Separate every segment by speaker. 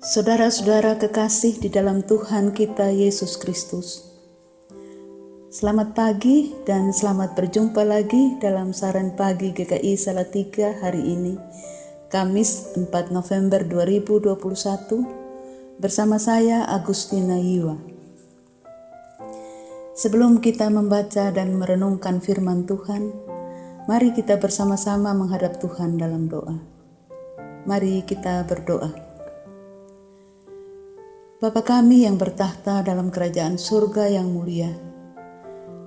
Speaker 1: Saudara-saudara kekasih di dalam Tuhan kita Yesus Kristus, selamat pagi dan selamat berjumpa lagi dalam Saran Pagi GKI Salatiga hari ini, Kamis 4 November 2021, bersama saya Agustina Yiwa. Sebelum kita membaca dan merenungkan firman Tuhan, mari kita bersama-sama menghadap Tuhan dalam doa. Mari kita berdoa. Bapa kami yang bertahta dalam kerajaan surga yang mulia,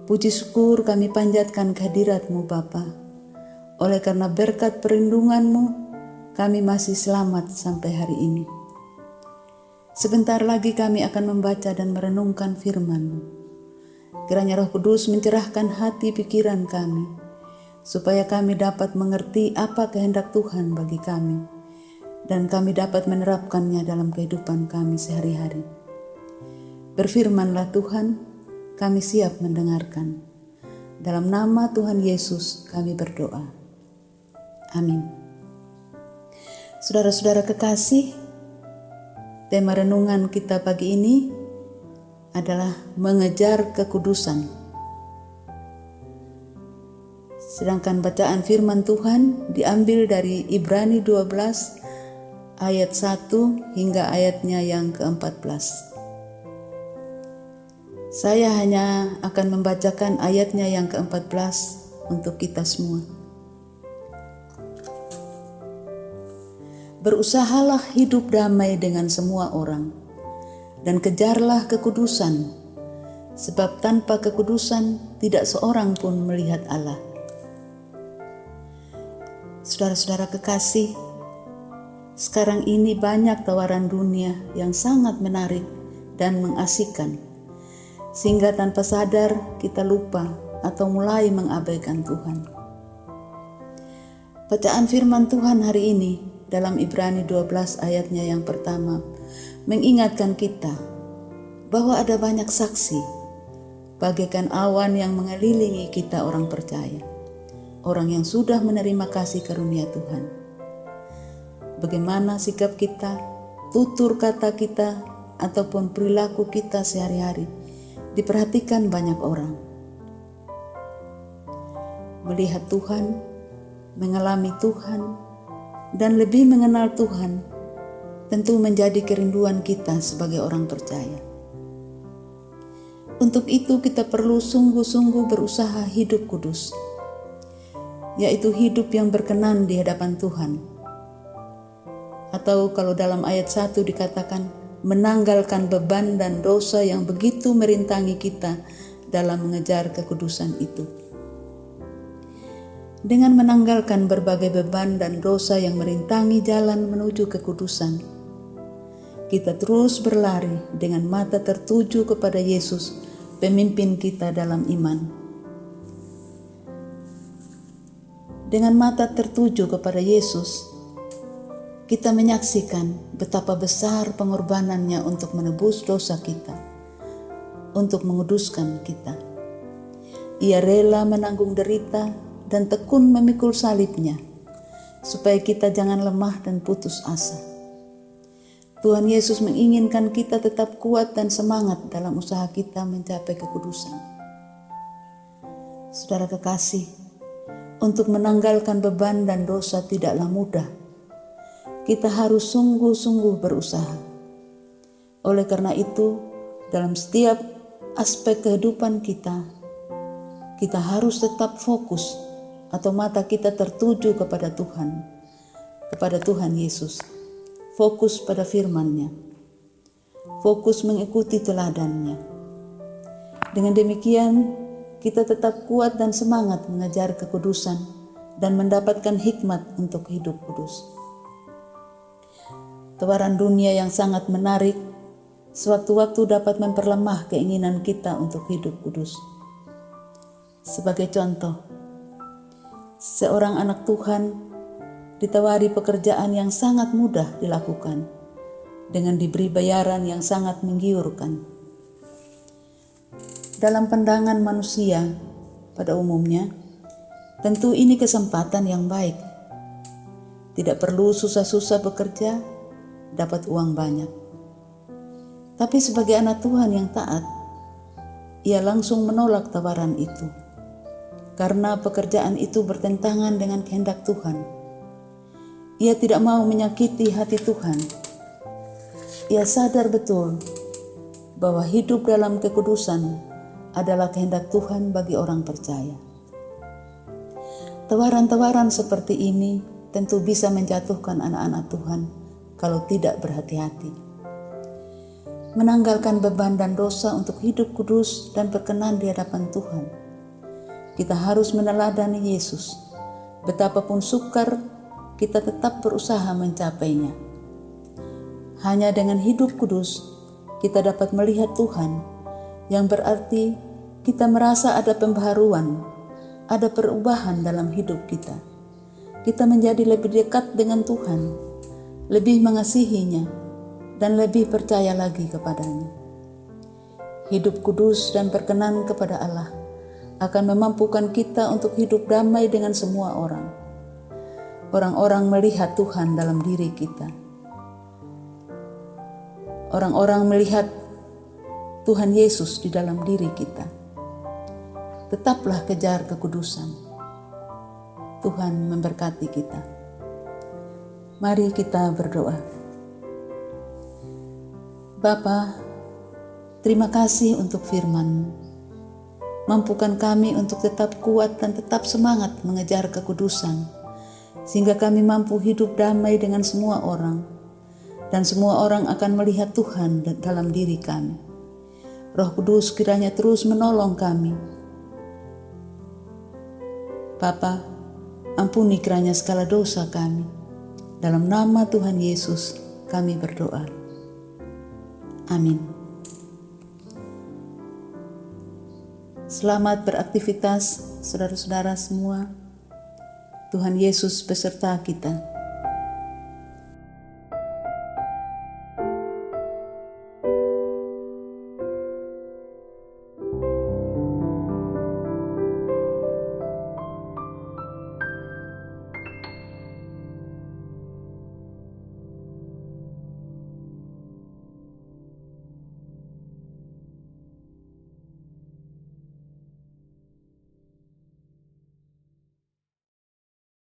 Speaker 1: puji syukur kami panjatkan kehadirat-Mu Bapa. Oleh karena berkat perlindungan-Mu, kami masih selamat sampai hari ini. Sebentar lagi kami akan membaca dan merenungkan firman-Mu. Kiranya Roh Kudus mencerahkan hati pikiran kami, supaya kami dapat mengerti apa kehendak Tuhan bagi kami, dan kami dapat menerapkannya dalam kehidupan kami sehari-hari. Berfirmanlah Tuhan, kami siap mendengarkan. Dalam nama Tuhan Yesus kami berdoa. Amin. Saudara-saudara kekasih, tema renungan kita pagi ini adalah mengejar kekudusan. Sedangkan bacaan firman Tuhan diambil dari Ibrani 12 ayat 1 hingga ayatnya yang ke-14. Saya hanya akan membacakan ayatnya yang ke-14 untuk kita semua. Berusahalah hidup damai dengan semua orang, dan kejarlah kekudusan, sebab tanpa kekudusan tidak seorang pun melihat Allah. Saudara-saudara kekasih, sekarang ini banyak tawaran dunia yang sangat menarik dan mengasihkan, sehingga tanpa sadar kita lupa atau mulai mengabaikan Tuhan. Bacaan firman Tuhan hari ini dalam Ibrani 12 ayatnya yang pertama mengingatkan kita bahwa ada banyak saksi, bagaikan awan yang mengelilingi kita orang percaya, orang yang sudah menerima kasih karunia Tuhan. Bagaimana sikap kita, tutur kata kita, ataupun perilaku kita sehari-hari diperhatikan banyak orang. Melihat Tuhan, mengalami Tuhan, dan lebih mengenal Tuhan tentu menjadi kerinduan kita sebagai orang percaya. Untuk itu kita perlu sungguh-sungguh berusaha hidup kudus, yaitu hidup yang berkenan di hadapan Tuhan. Atau kalau dalam ayat 1 dikatakan menanggalkan beban dan dosa yang begitu merintangi kita dalam mengejar kekudusan itu. Dengan menanggalkan berbagai beban dan dosa yang merintangi jalan menuju kekudusan, kita terus berlari dengan mata tertuju kepada Yesus, pemimpin kita dalam iman. Dengan mata tertuju kepada Yesus, kita menyaksikan betapa besar pengorbanannya untuk menebus dosa kita, untuk menguduskan kita. Ia rela menanggung derita dan tekun memikul salibnya, supaya kita jangan lemah dan putus asa. Tuhan Yesus menginginkan kita tetap kuat dan semangat dalam usaha kita mencapai kekudusan. Saudara kekasih, untuk menanggalkan beban dan dosa tidaklah mudah. Kita harus sungguh-sungguh berusaha. Oleh karena itu, dalam setiap aspek kehidupan kita harus tetap fokus atau mata kita tertuju kepada Tuhan Yesus. Fokus pada firman-Nya. Fokus mengikuti teladan-Nya. Dengan demikian, kita tetap kuat dan semangat mengejar kekudusan dan mendapatkan hikmat untuk hidup kudus. Tawaran dunia yang sangat menarik sewaktu-waktu dapat memperlemah keinginan kita untuk hidup kudus. Sebagai contoh, seorang anak Tuhan ditawari pekerjaan yang sangat mudah dilakukan dengan diberi bayaran yang sangat menggiurkan. Dalam pandangan manusia pada umumnya, tentu ini kesempatan yang baik. Tidak perlu susah-susah bekerja dapat uang banyak. Tapi sebagai anak Tuhan yang taat, ia langsung menolak tawaran itu. Karena pekerjaan itu bertentangan dengan kehendak Tuhan. Ia tidak mau menyakiti hati Tuhan. Ia sadar betul bahwa hidup dalam kekudusan adalah kehendak Tuhan bagi orang percaya. Tawaran-tawaran seperti ini tentu bisa menjatuhkan anak-anak Tuhan kalau tidak berhati-hati. Menanggalkan beban dan dosa untuk hidup kudus dan berkenan di hadapan Tuhan. Kita harus meneladani Yesus. Betapapun sukar, kita tetap berusaha mencapainya. Hanya dengan hidup kudus, kita dapat melihat Tuhan, yang berarti kita merasa ada pembaharuan, ada perubahan dalam hidup kita. Kita menjadi lebih dekat dengan Tuhan, lebih mengasihinya, dan lebih percaya lagi kepadanya. Hidup kudus dan berkenan kepada Allah akan memampukan kita untuk hidup damai dengan semua orang. Orang-orang melihat Tuhan dalam diri kita. Orang-orang melihat Tuhan Yesus di dalam diri kita. Tetaplah kejar kekudusan. Tuhan memberkati kita. Mari kita berdoa. Bapa, terima kasih untuk firman-Mu. Mampukan kami untuk tetap kuat dan tetap semangat mengejar kekudusan, sehingga kami mampu hidup damai dengan semua orang, dan semua orang akan melihat Tuhan dalam diri kami. Roh Kudus kiranya terus menolong kami. Bapa, ampuni kiranya segala dosa kami. Dalam nama Tuhan Yesus kami berdoa. Amin. Selamat beraktivitas saudara-saudara semua. Tuhan Yesus beserta kita.